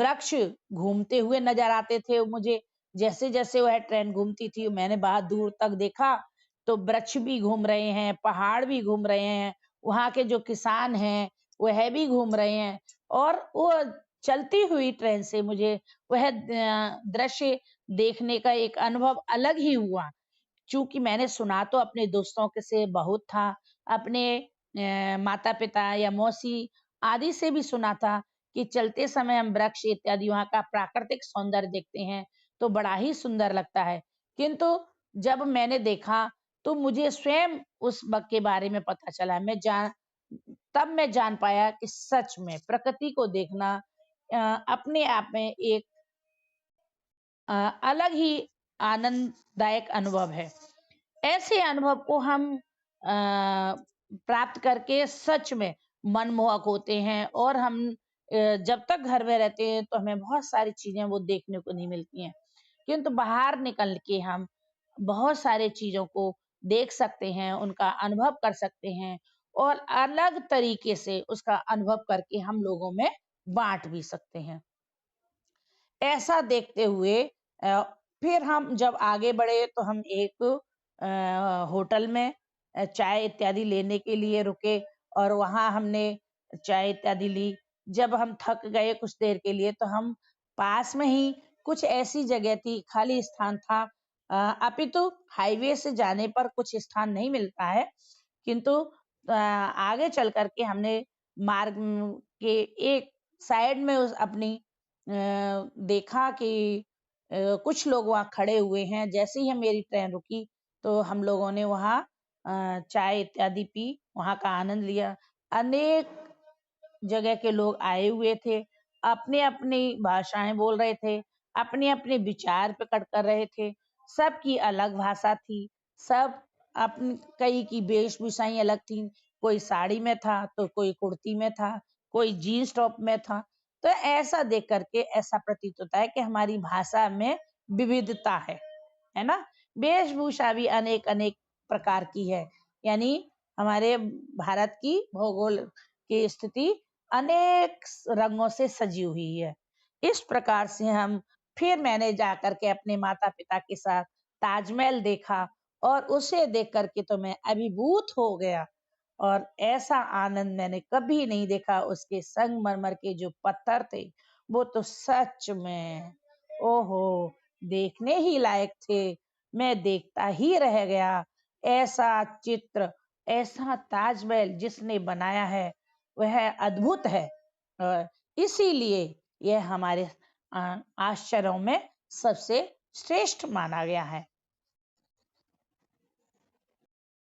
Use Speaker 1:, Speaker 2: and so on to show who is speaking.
Speaker 1: वृक्ष घूमते हुए नजर आते थे मुझे। जैसे जैसे वह ट्रेन घूमती थी, मैंने बहुत दूर तक देखा तो वृक्ष भी घूम रहे हैं, पहाड़ भी घूम रहे हैं, वहाँ के जो किसान हैं वह भी घूम रहे हैं। और वो चलती हुई ट्रेन से मुझे वह दृश्य देखने का एक अनुभव अलग ही हुआ। चूंकि मैंने सुना तो अपने दोस्तों के से बहुत था, अपने माता पिता या मौसी आदि से भी सुना था कि चलते समय हम वृक्ष इत्यादि वहाँ का प्राकृतिक सौंदर्य देखते हैं तो बड़ा ही सुंदर लगता है। किंतु जब मैंने देखा तो मुझे स्वयं उस बग के बारे में पता चला। तब मैं जान पाया कि सच में प्रकृति को देखना अपने आप में एक अलग ही आनंददायक अनुभव है। ऐसे अनुभव को हम प्राप्त करके सच में मनमोहक होते हैं। और हम जब तक घर में रहते हैं तो हमें बहुत सारी चीजें वो देखने को नहीं मिलती हैं, किंतु बाहर निकल के हम बहुत सारे चीजों को देख सकते हैं, उनका अनुभव कर सकते हैं और अलग तरीके से उसका अनुभव करके हम लोगों में बांट भी सकते हैं। ऐसा देखते हुए अ, फिर हम जब आगे बढ़े तो हम एक होटल में चाय इत्यादि लेने के लिए रुके और वहाँ हमने चाय इत्यादि ली। जब हम थक गए कुछ देर के लिए तो हम पास में ही कुछ ऐसी जगह थी, खाली स्थान था। अपितु हाईवे से जाने पर कुछ स्थान नहीं मिलता है, किंतु आगे चल करके हमने मार्ग के एक साइड में उस अपनी देखा कि कुछ लोग वहाँ खड़े हुए हैं। जैसे ही मेरी ट्रेन रुकी तो हम लोगों ने वहाँ चाय इत्यादि पी, वहाँ का आनंद लिया। अनेक जगह के लोग आए हुए थे, अपने अपनी भाषाएं बोल रहे थे, अपने अपने विचार प्रकट कर रहे थे। सबकी अलग भाषा थी, सब अपनी कई की वेशभूषाएं अलग थी। कोई साड़ी में था तो कोई कुर्ती में था, कोई जीन्स टॉप में था। तो ऐसा देख करके ऐसा प्रतीत होता है कि हमारी भाषा में विविधता है ना। वेशभूषा भी अनेक अनेक प्रकार की है। यानी हमारे भारत की भूगोल की स्थिति अनेक रंगों से सजी हुई है। इस प्रकार से हम फिर मैंने जाकर के अपने माता पिता के साथ ताजमहल देखा और उसे देख करके तो मैं अभिभूत हो गया। और ऐसा आनंद मैंने कभी नहीं देखा। उसके संगमरमर के जो पत्थर थे वो तो सच में ओहो देखने ही लायक थे। मैं देखता ही रह गया। ऐसा चित्र, ऐसा ताजमहल जिसने बनाया है वह अद्भुत है। और इसीलिए यह हमारे आश्चर्यों में सबसे श्रेष्ठ माना गया है।